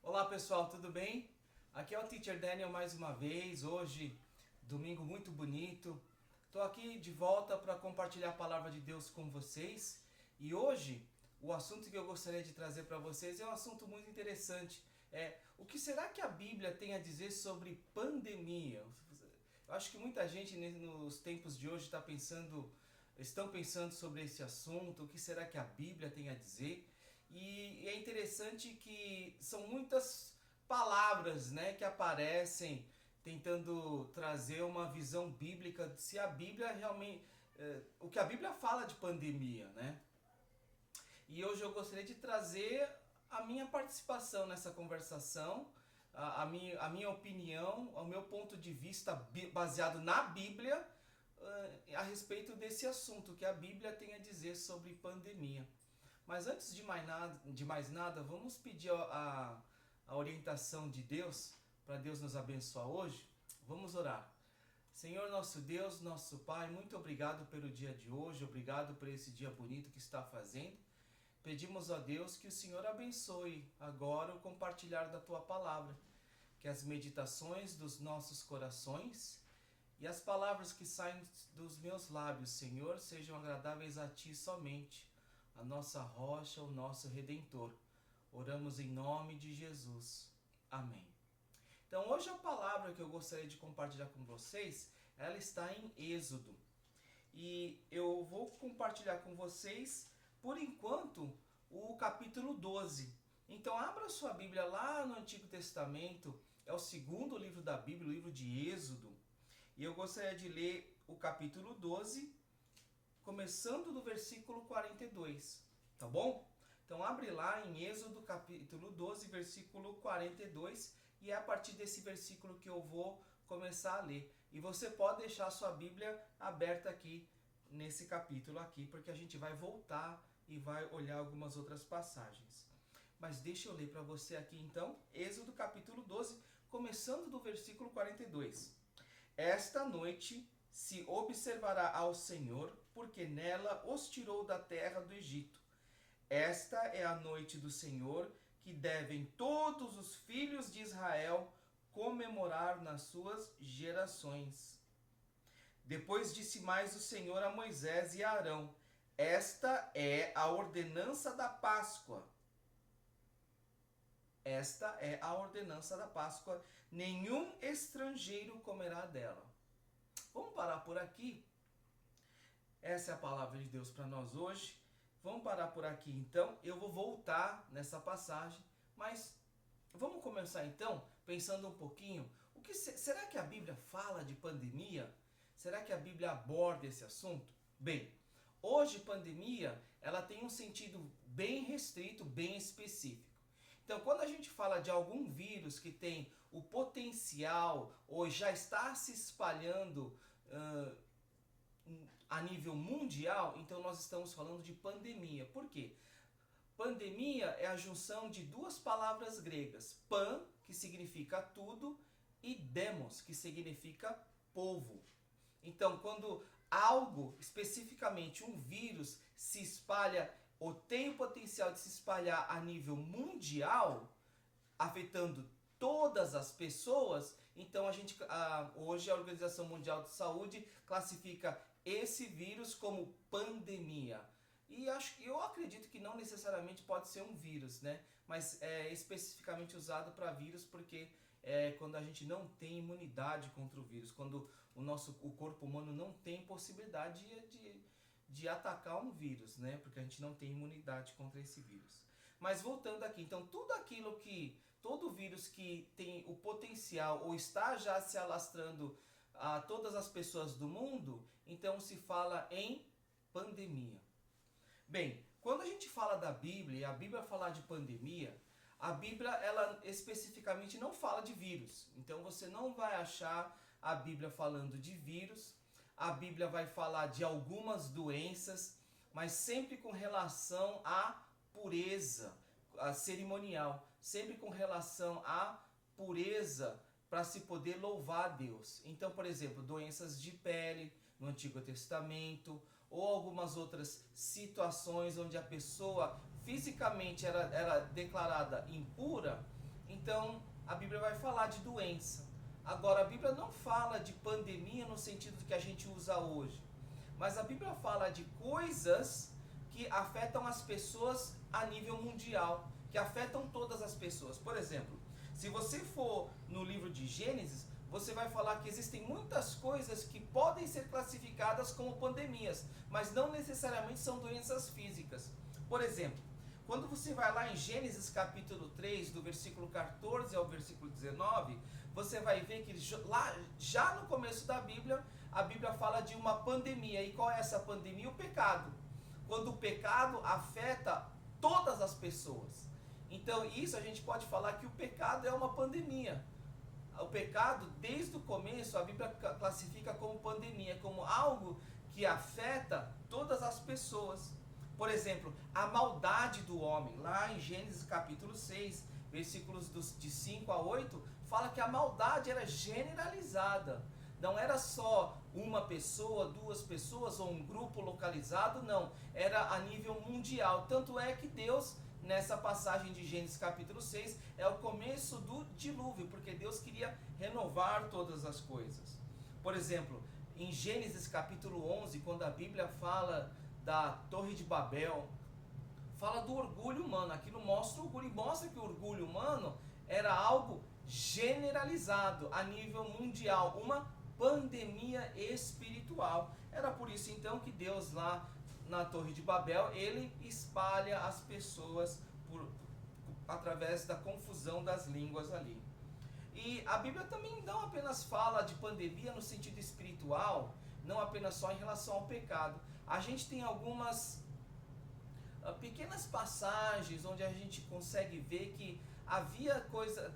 Olá pessoal, tudo bem? Aqui é o Teacher Daniel mais uma vez, hoje, domingo muito bonito. Estou aqui de volta para compartilhar a palavra de Deus com vocês e hoje o assunto que eu gostaria de trazer para vocês é um assunto muito interessante. O que será que a Bíblia tem a dizer sobre pandemia? Eu acho que muita gente nos tempos de hoje estão pensando sobre esse assunto, o que será que a Bíblia tem a dizer? E é interessante que são muitas palavras, né, que aparecem tentando trazer uma visão bíblica se a Bíblia realmente o que a Bíblia fala de pandemia, né? E hoje eu gostaria de trazer a minha participação nessa conversação, a minha opinião, o meu ponto de vista baseado na Bíblia a respeito desse assunto que a Bíblia tem a dizer sobre pandemia. Mas antes de mais nada, vamos pedir a orientação de Deus, para Deus nos abençoar hoje. Vamos orar. Senhor nosso Deus, nosso Pai, muito obrigado pelo dia de hoje, obrigado por esse dia bonito que está fazendo. Pedimos a Deus que o Senhor abençoe agora o compartilhar da Tua Palavra, que as meditações dos nossos corações e as palavras que saem dos meus lábios, Senhor, sejam agradáveis a Ti somente, a nossa rocha, o nosso Redentor. Oramos em nome de Jesus. Amém. Então hoje a palavra que eu gostaria de compartilhar com vocês, ela está em Êxodo. E eu vou compartilhar com vocês, por enquanto, o capítulo 12. Então abra sua Bíblia lá no Antigo Testamento, é o segundo livro da Bíblia, o livro de Êxodo. E eu gostaria de ler o capítulo 12, começando do versículo 42, tá bom? Então abre lá em Êxodo capítulo 12, versículo 42, e é a partir desse versículo que eu vou começar a ler. E você pode deixar a sua Bíblia aberta aqui nesse capítulo aqui, porque a gente vai voltar e vai olhar algumas outras passagens. Mas deixa eu ler para você aqui então, Êxodo capítulo 12, começando do versículo 42. Esta noite se observará ao Senhor, porque nela os tirou da terra do Egito. Esta é a noite do Senhor, que devem todos os filhos de Israel comemorar nas suas gerações. Depois disse mais o Senhor a Moisés e a Arão: Esta é a ordenança da Páscoa. Esta é a ordenança da Páscoa. Nenhum estrangeiro comerá dela. Vamos parar por aqui. Essa é a palavra de Deus para nós hoje. Vamos parar por aqui então. Eu vou voltar nessa passagem, mas vamos começar então pensando um pouquinho. Será que a Bíblia fala de pandemia? Será que a Bíblia aborda esse assunto? Bem, hoje pandemia ela tem um sentido bem restrito, bem específico. Então, quando a gente fala de algum vírus que tem o potencial ou já está se espalhando a nível mundial, então nós estamos falando de pandemia. Por quê? Pandemia é a junção de duas palavras gregas: pan, que significa tudo, e demos, que significa povo. Então, quando algo, especificamente um vírus, se espalha ou tem o potencial de se espalhar a nível mundial, afetando todas as pessoas, então hoje a Organização Mundial de Saúde classifica esse vírus como pandemia. E eu acredito que não necessariamente pode ser um vírus, né? Mas é especificamente usado para vírus porque é quando a gente não tem imunidade contra o vírus, quando o corpo humano não tem possibilidade de atacar um vírus, né? Porque a gente não tem imunidade contra esse vírus. Mas voltando aqui, então todo vírus que tem o potencial ou está já se alastrando a todas as pessoas do mundo, então se fala em pandemia. Bem, quando a gente fala da Bíblia e a Bíblia falar de pandemia, a Bíblia ela especificamente não fala de vírus. Então você não vai achar a Bíblia falando de vírus. A Bíblia vai falar de algumas doenças, mas sempre com relação à pureza, a cerimonial, sempre com relação à pureza para se poder louvar a Deus. Então, por exemplo, doenças de pele no Antigo Testamento, ou algumas outras situações onde a pessoa fisicamente era declarada impura, Então a Bíblia vai falar de doença. Agora, a Bíblia não fala de pandemia no sentido que a gente usa hoje, mas a Bíblia fala de coisas que afetam as pessoas a nível mundial, que afetam todas as pessoas. Por exemplo, se você for no livro de Gênesis, você vai falar que existem muitas coisas que podem ser classificadas como pandemias, mas não necessariamente são doenças físicas. Por exemplo, quando você vai lá em Gênesis capítulo 3, do versículo 14 ao versículo 19, você vai ver que lá, já no começo da Bíblia, a Bíblia fala de uma pandemia. E qual é essa pandemia? O pecado. Quando o pecado afeta todas as pessoas. Então isso a gente pode falar que o pecado é uma pandemia. O pecado, desde o começo, a Bíblia classifica como pandemia, como algo que afeta todas as pessoas. Por exemplo, a maldade do homem, lá em Gênesis capítulo 6, versículos de 5 a 8, fala que a maldade era generalizada. Não era só uma pessoa, duas pessoas ou um grupo localizado, não. Era a nível mundial. Tanto é que Deus, nessa passagem de Gênesis capítulo 6, é o começo do dilúvio, porque Deus queria renovar todas as coisas. Por exemplo, em Gênesis capítulo 11, quando a Bíblia fala da Torre de Babel, fala do orgulho humano. Aquilo mostra o orgulho, e mostra que o orgulho humano era algo generalizado a nível mundial, uma pandemia espiritual. Era por isso então que Deus lá na Torre de Babel, ele espalha as pessoas através da confusão das línguas ali. E a Bíblia também não apenas fala de pandemia no sentido espiritual, não apenas só em relação ao pecado. A gente tem algumas pequenas passagens onde a gente consegue ver que havia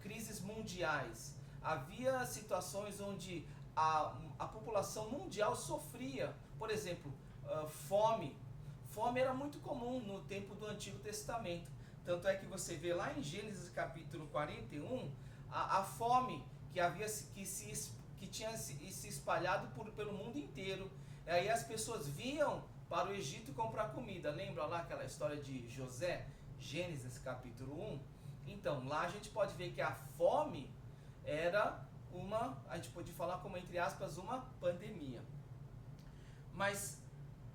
crises mundiais, havia situações onde a população mundial sofria. Por exemplo, fome. Fome era muito comum no tempo do Antigo Testamento. Tanto é que você vê lá em Gênesis capítulo 41, a fome que tinha se espalhado pelo mundo inteiro. E aí as pessoas vinham para o Egito comprar comida. Lembra lá aquela história de José? Gênesis capítulo 1. Então, lá a gente pode ver que a fome era a gente pode falar como, entre aspas, uma pandemia. Mas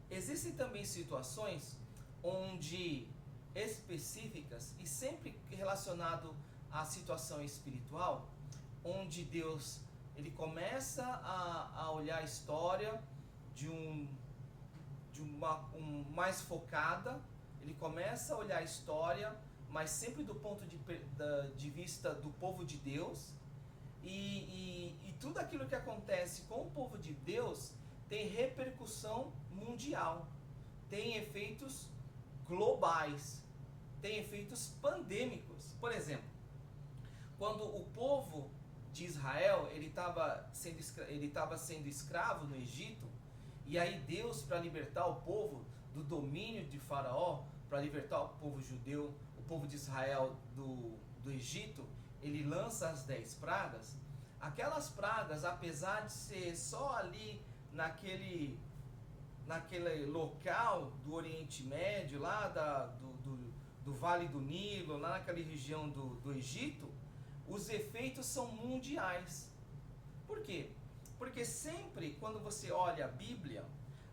existem também situações onde específicas, e sempre relacionado à situação espiritual, onde Deus ele começa a olhar a história mais focada, ele começa a olhar a história, mas sempre do ponto de vista do povo de Deus, e tudo aquilo que acontece com o povo de Deus tem repercussão mundial, tem efeitos globais, tem efeitos pandêmicos. Por exemplo, quando o povo de Israel ele estava sendo escravo no Egito, e aí Deus, para libertar o povo do domínio de Faraó, para libertar o povo judeu, o povo de Israel do Egito, ele lança as 10 pragas. Aquelas pragas, apesar de ser só ali naquele local do Oriente Médio, lá do Vale do Nilo, lá naquela região do Egito, os efeitos são mundiais. Por quê? Porque sempre quando você olha a Bíblia,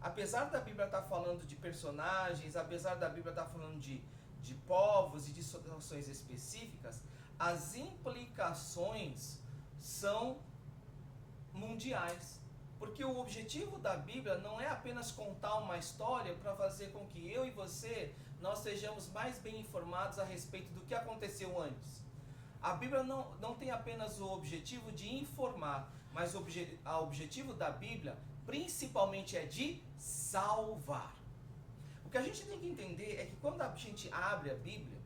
apesar da Bíblia estar falando de personagens, apesar da Bíblia estar falando de povos e de situações específicas, as implicações são mundiais. Porque o objetivo da Bíblia não é apenas contar uma história para fazer com que eu e você, nós sejamos mais bem informados a respeito do que aconteceu antes. A Bíblia não tem apenas o objetivo de informar, mas o objetivo da Bíblia principalmente é de salvar. O que a gente tem que entender é que quando a gente abre a Bíblia,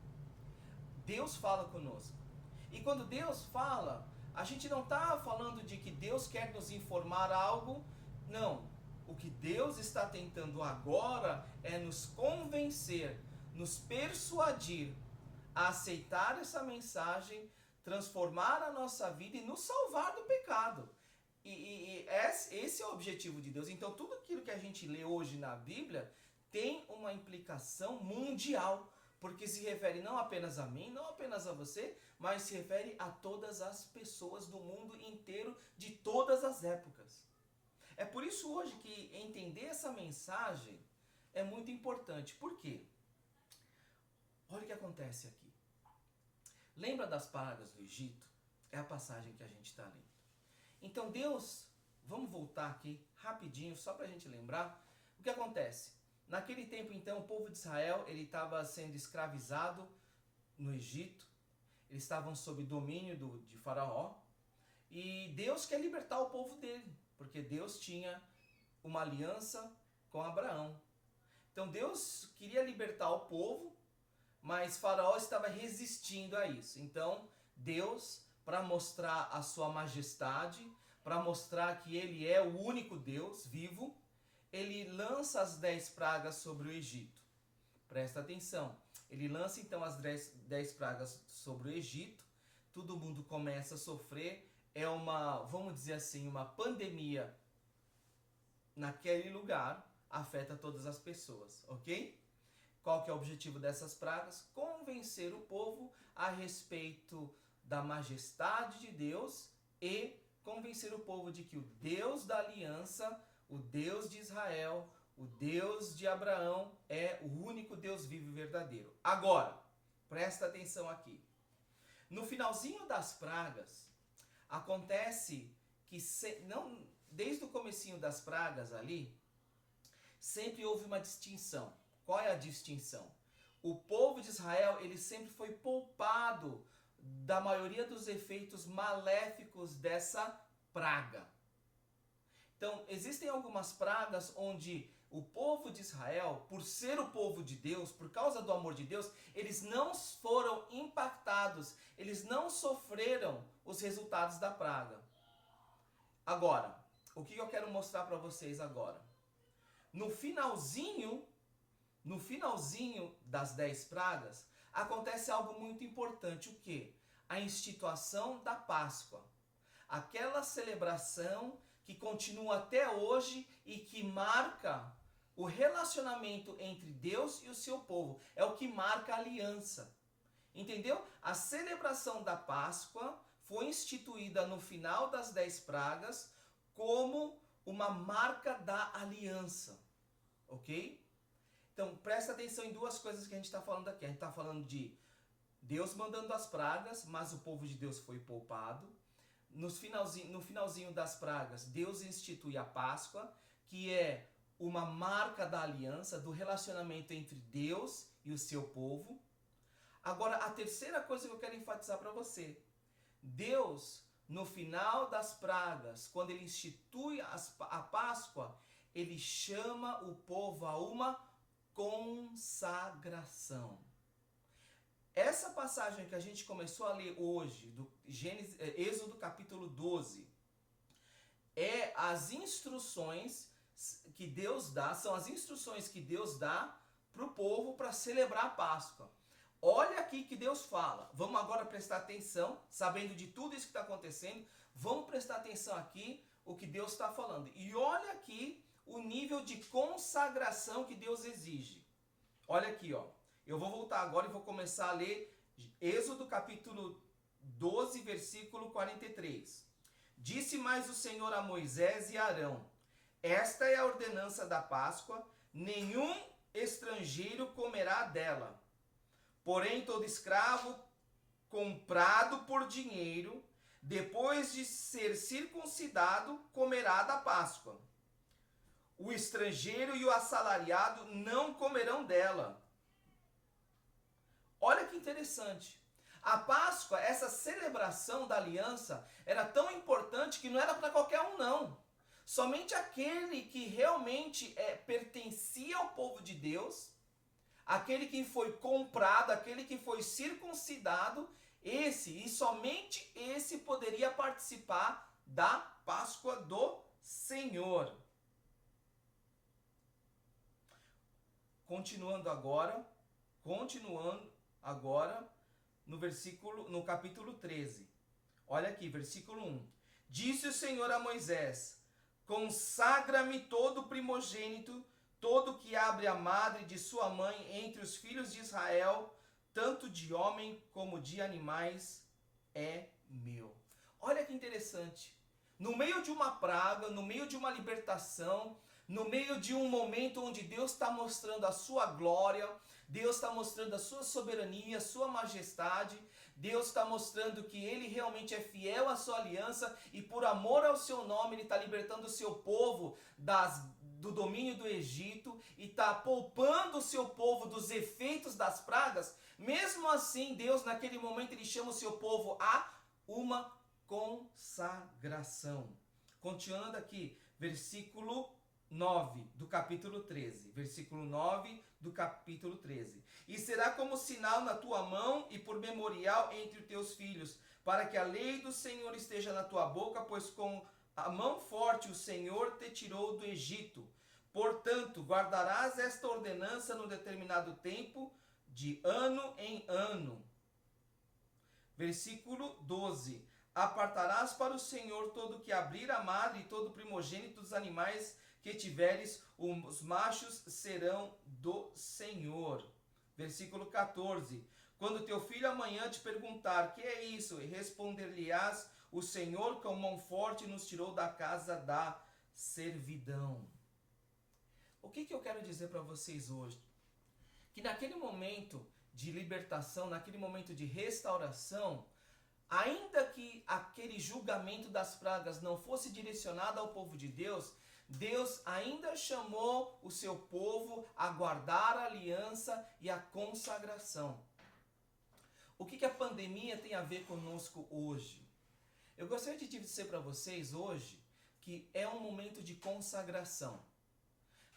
Deus fala conosco. E quando Deus fala, a gente não está falando de que Deus quer nos informar algo, não. O que Deus está tentando agora é nos convencer, nos persuadir a aceitar essa mensagem, transformar a nossa vida e nos salvar do pecado. E esse é o objetivo de Deus. Então tudo aquilo que a gente lê hoje na Bíblia tem uma implicação mundial, porque se refere não apenas a mim, não apenas a você, mas se refere a todas as pessoas do mundo inteiro, de todas as épocas. É por isso hoje que entender essa mensagem é muito importante. Por quê? Olha o que acontece aqui. Lembra das pragas do Egito? É a passagem que a gente está lendo. Então Deus, vamos voltar aqui rapidinho, só para a gente lembrar. O que acontece? Naquele tempo, então, o povo de Israel ele estava sendo escravizado no Egito. Eles estavam sob domínio de Faraó. E Deus quer libertar o povo dele, porque Deus tinha uma aliança com Abraão. Então Deus queria libertar o povo, mas Faraó estava resistindo a isso. Então Deus, para mostrar a sua majestade, para mostrar que ele é o único Deus vivo, ele lança as 10 pragas sobre o Egito. Presta atenção. Ele lança então as 10 pragas sobre o Egito. Todo mundo começa a sofrer. É uma, vamos dizer assim, uma pandemia naquele lugar. Afeta todas as pessoas, ok? Qual que é o objetivo dessas pragas? Convencer o povo a respeito da majestade de Deus e convencer o povo de que o Deus da aliança, o Deus de Israel, o Deus de Abraão é o único Deus vivo e verdadeiro. Agora, presta atenção aqui. No finalzinho das pragas, acontece que desde o comecinho das pragas ali, sempre houve uma distinção. Qual é a distinção? O povo de Israel, ele sempre foi poupado da maioria dos efeitos maléficos dessa praga. Então, existem algumas pragas onde o povo de Israel, por ser o povo de Deus, por causa do amor de Deus, eles não foram impactados, eles não sofreram os resultados da praga. Agora, o que eu quero mostrar para vocês agora? No finalzinho das 10 pragas, acontece algo muito importante. O quê? A instituição da Páscoa. Aquela celebração que continua até hoje e que marca o relacionamento entre Deus e o seu povo. É o que marca a aliança. Entendeu? A celebração da Páscoa foi instituída no final das 10 pragas como uma marca da aliança. Ok? Então, presta atenção em duas coisas que a gente está falando aqui. A gente está falando de Deus mandando as pragas, mas o povo de Deus foi poupado. No finalzinho das pragas, Deus institui a Páscoa, que é uma marca da aliança, do relacionamento entre Deus e o seu povo. Agora, a terceira coisa que eu quero enfatizar para você. Deus, no final das pragas, quando ele institui a Páscoa, ele chama o povo a uma consagração. Essa passagem que a gente começou a ler hoje, do Êxodo capítulo 12, é as instruções que Deus dá, são as instruções que Deus dá para o povo para celebrar a Páscoa. Olha aqui que Deus fala. Vamos agora prestar atenção, sabendo de tudo isso que está acontecendo, vamos prestar atenção aqui o que Deus está falando. E olha aqui o nível de consagração que Deus exige. Olha aqui, ó. Eu vou voltar agora e vou começar a ler Êxodo capítulo 12, versículo 43. Disse mais o Senhor a Moisés e a Arão: esta é a ordenança da Páscoa, nenhum estrangeiro comerá dela. Porém, todo escravo comprado por dinheiro, depois de ser circuncidado, comerá da Páscoa. O estrangeiro e o assalariado não comerão dela. Olha que interessante. A Páscoa, essa celebração da aliança, era tão importante que não era para qualquer um, não. Somente aquele que realmente pertencia ao povo de Deus, aquele que foi comprado, aquele que foi circuncidado, esse e somente esse poderia participar da Páscoa do Senhor. Continuando agora no capítulo 13. Olha aqui, versículo 1. Disse o Senhor a Moisés: consagra-me todo primogênito Todo que abre a madre de sua mãe entre os filhos de Israel, tanto de homem como de animais, é meu. Olha que interessante. No meio de uma praga, no meio de uma libertação, no meio de um momento onde Deus está mostrando a sua glória, Deus está mostrando a sua soberania, a sua majestade, Deus está mostrando que Ele realmente é fiel à sua aliança e por amor ao seu nome Ele está libertando o seu povo do domínio do Egito e está poupando o seu povo dos efeitos das pragas. Mesmo assim, Deus naquele momento Ele chama o seu povo a uma consagração. Continuando aqui, versículo 9 do capítulo 13. Versículo 9 do capítulo 13. E será como sinal na tua mão e por memorial entre os teus filhos, para que a lei do Senhor esteja na tua boca, pois com a mão forte o Senhor te tirou do Egito. Portanto, guardarás esta ordenança no determinado tempo, de ano em ano. Versículo 12. Apartarás para o Senhor todo que abrir a madre e todo primogênito dos animais que tiveres, os machos serão do Senhor. Versículo 14. Quando teu filho amanhã te perguntar, que é isso? E responder-lhe-ás, o Senhor com mão forte nos tirou da casa da servidão. O que eu quero dizer para vocês hoje? Que naquele momento de libertação, naquele momento de restauração, ainda que aquele julgamento das pragas não fosse direcionado ao povo de Deus, Deus ainda chamou o seu povo a guardar a aliança e a consagração. O que a pandemia tem a ver conosco hoje? Eu gostaria de dizer para vocês hoje que é um momento de consagração.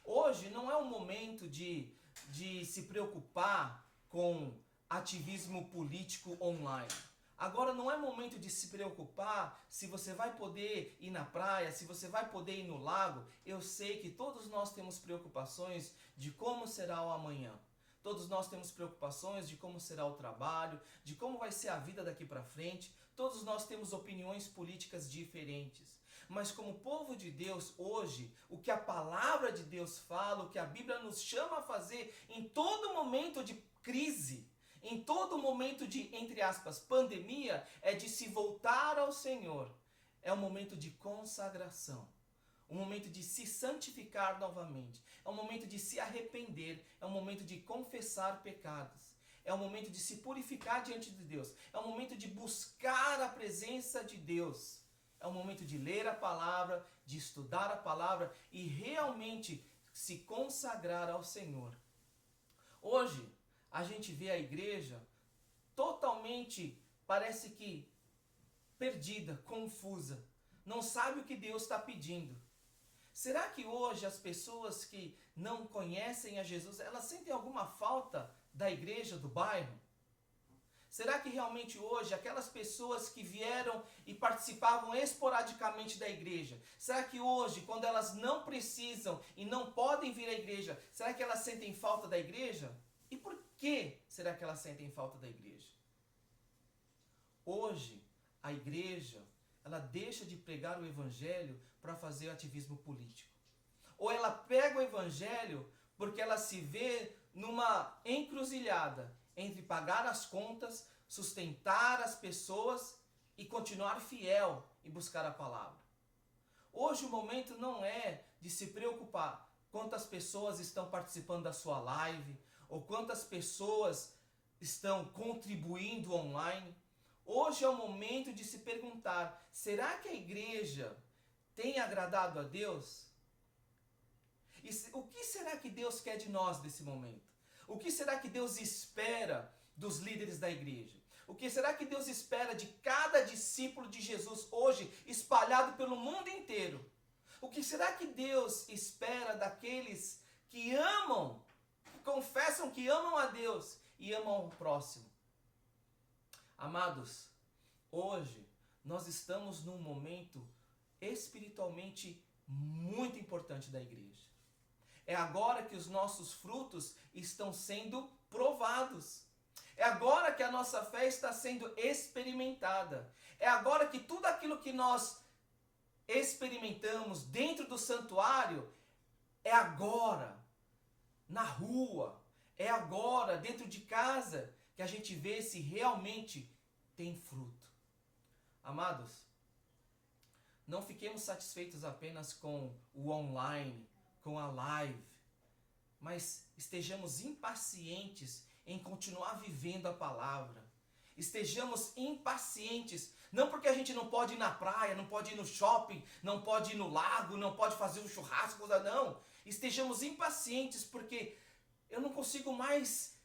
Hoje não é um momento de se preocupar com ativismo político online. Agora não é momento de se preocupar se você vai poder ir na praia, se você vai poder ir no lago. Eu sei que todos nós temos preocupações de como será o amanhã. Todos nós temos preocupações de como será o trabalho, de como vai ser a vida daqui para frente. Todos nós temos opiniões políticas diferentes. Mas como povo de Deus hoje, o que a palavra de Deus fala, o que a Bíblia nos chama a fazer em todo momento de crise, em todo momento de, entre aspas, pandemia, é de se voltar ao Senhor. É um momento de consagração. Um momento de se santificar novamente. É um momento de se arrepender. É um momento de confessar pecados. É um momento de se purificar diante de Deus. É um momento de buscar a presença de Deus. É um momento de ler a palavra, de estudar a palavra e realmente se consagrar ao Senhor. Hoje, a gente vê a igreja totalmente, parece que perdida, confusa. Não sabe o que Deus está pedindo. Será que hoje as pessoas que não conhecem a Jesus, elas sentem alguma falta da igreja do bairro? Será que realmente hoje aquelas pessoas que vieram e participavam esporadicamente da igreja, será que hoje, quando elas não precisam e não podem vir à igreja, será que elas sentem falta da igreja? E por que será que elas sentem falta da igreja? Hoje, a igreja, ela deixa de pregar o evangelho para fazer ativismo político. Ou ela pega o evangelho porque ela se vê numa encruzilhada entre pagar as contas, sustentar as pessoas e continuar fiel e buscar a palavra. Hoje o momento não é de se preocupar quantas pessoas estão participando da sua live, ou quantas pessoas estão contribuindo online. Hoje é o momento de se perguntar, será que a igreja tem agradado a Deus? E o que será que Deus quer de nós nesse momento? O que será que Deus espera dos líderes da igreja? O que será que Deus espera de cada discípulo de Jesus hoje, espalhado pelo mundo inteiro? O que será que Deus espera daqueles que amam, que confessam que amam a Deus e amam o próximo? Amados, hoje nós estamos num momento espiritualmente muito importante da igreja. É agora que os nossos frutos estão sendo provados. É agora que a nossa fé está sendo experimentada. É agora que tudo aquilo que nós experimentamos dentro do santuário, é agora na rua, é agora, dentro de casa, que a gente vê se realmente tem fruto. Amados, não fiquemos satisfeitos apenas com o online, com a live, mas estejamos impacientes em continuar vivendo a palavra. Estejamos impacientes, não porque a gente não pode ir na praia, não pode ir no shopping, não pode ir no lago, não pode fazer um churrasco, não. Estejamos impacientes porque eu não consigo mais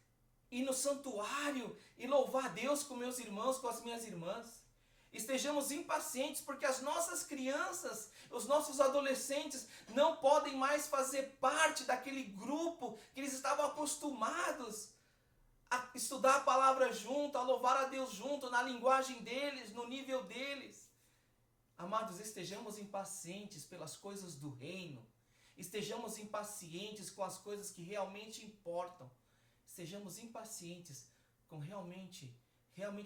ir no santuário e louvar a Deus com meus irmãos, com as minhas irmãs. Estejamos impacientes porque as nossas crianças, os nossos adolescentes não podem mais fazer parte daquele grupo que eles estavam acostumados a estudar a palavra junto, a louvar a Deus junto, na linguagem deles, no nível deles. Amados, estejamos impacientes pelas coisas do reino. Estejamos impacientes com as coisas que realmente importam. Estejamos impacientes com realmente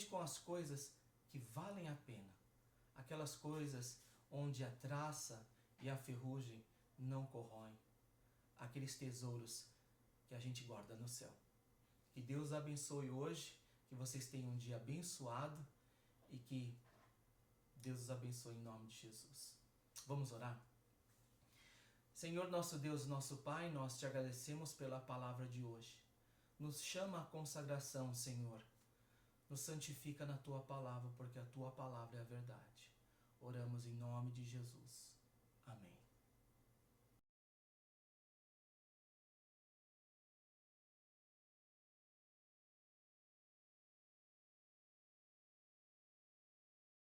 com as coisas que valem a pena. Aquelas coisas onde a traça e a ferrugem não corroem. Aqueles tesouros que a gente guarda no céu. Que Deus abençoe hoje, que vocês tenham um dia abençoado e que Deus os abençoe em nome de Jesus. Vamos orar? Senhor, nosso Deus, nosso Pai, nós te agradecemos pela palavra de hoje. Nos chama à consagração, Senhor. Nos santifica na tua palavra, porque a tua palavra é a verdade. Oramos em nome de Jesus.